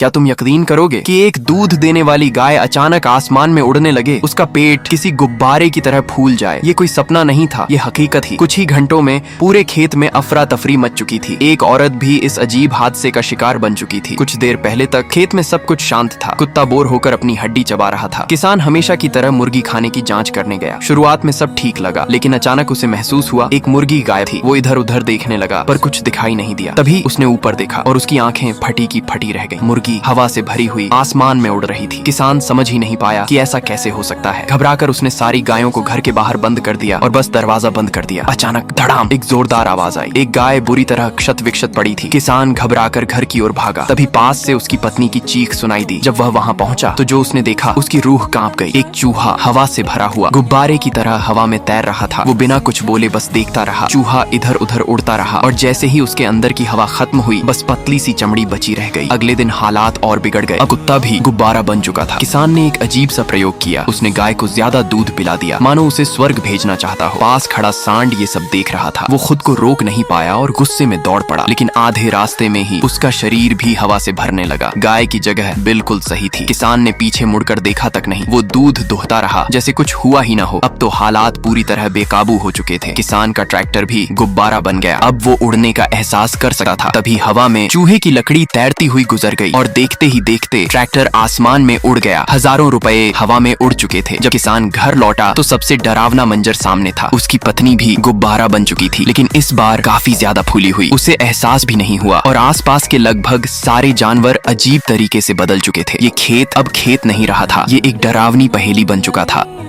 क्या तुम यकीन करोगे कि एक दूध देने वाली गाय अचानक आसमान में उड़ने लगे, उसका पेट किसी गुब्बारे की तरह फूल जाए। ये कोई सपना नहीं था, ये हकीकत ही। कुछ ही घंटों में पूरे खेत में अफरा तफरी मच चुकी थी। एक औरत भी इस अजीब हादसे का शिकार बन चुकी थी। कुछ देर पहले तक खेत में सब कुछ शांत था। कुत्ता बोर होकर अपनी हड्डी चबा रहा था। किसान हमेशा की तरह मुर्गी खाने की जांच करने गया। शुरुआत में सब ठीक लगा, लेकिन अचानक उसे महसूस हुआ एक मुर्गी गायब थी। वो इधर उधर देखने लगा, पर कुछ दिखाई नहीं दिया। तभी उसने ऊपर देखा और उसकी आंखें फटी की फटी रह गई। मुर्गी हवा से भरी हुई आसमान में उड़ रही थी। किसान समझ ही नहीं पाया कि ऐसा कैसे हो सकता है। घबराकर उसने सारी गायों को घर के बाहर बंद कर दिया और बस दरवाजा बंद कर दिया। अचानक धड़ाम एक जोरदार आवाज आई। एक गाय बुरी तरह क्षत विक्षत पड़ी थी। किसान घबराकर घर की ओर भागा। तभी पास से उसकी पत्नी की चीख सुनाई दी। जब वह वहां पहुंचा तो जो उसने देखा, उसकी रूह कांप गई। एक चूहा हवा से भरा हुआ गुब्बारे की तरह हवा में तैर रहा था। वो बिना कुछ बोले बस देखता रहा। चूहा इधर उधर उड़ता रहा और जैसे ही उसके अंदर की हवा खत्म हुई, बस पतली सी चमड़ी बची रह गई। अगले दिन हालात और बिगड़ गए। अब कुत्ता भी गुब्बारा बन चुका था। किसान ने एक अजीब सा प्रयोग किया। उसने गाय को ज्यादा दूध पिला दिया, मानो उसे स्वर्ग भेजना चाहता हो। पास खड़ा सांड ये सब देख रहा था। वो खुद को रोक नहीं पाया और गुस्से में दौड़ पड़ा, लेकिन आधे रास्ते में ही उसका शरीर भी हवा से भरने लगा। गाय की जगह बिल्कुल सही थी। किसान ने पीछे मुड़कर देखा तक नहीं। वो दूध दोहता रहा जैसे कुछ हुआ ही ना हो। अब तो हालात पूरी तरह बेकाबू हो चुके थे। किसान का ट्रैक्टर भी गुब्बारा बन गया। अब वो उड़ने का एहसास कर सकता था। तभी हवा में चूहे की लकड़ी तैरती हुई गुजर गई और देखते ही देखते ट्रैक्टर आसमान में उड़ गया। हजारों रुपए हवा में उड़ चुके थे। जब किसान घर लौटा तो सबसे डरावना मंजर सामने था। उसकी पत्नी भी गुब्बारा बन चुकी थी, लेकिन इस बार काफी ज्यादा फूली हुई। उसे एहसास भी नहीं हुआ और आसपास के लगभग सारे जानवर अजीब तरीके से बदल चुके थे। ये खेत अब खेत नहीं रहा था। ये एक डरावनी पहेली बन चुका था।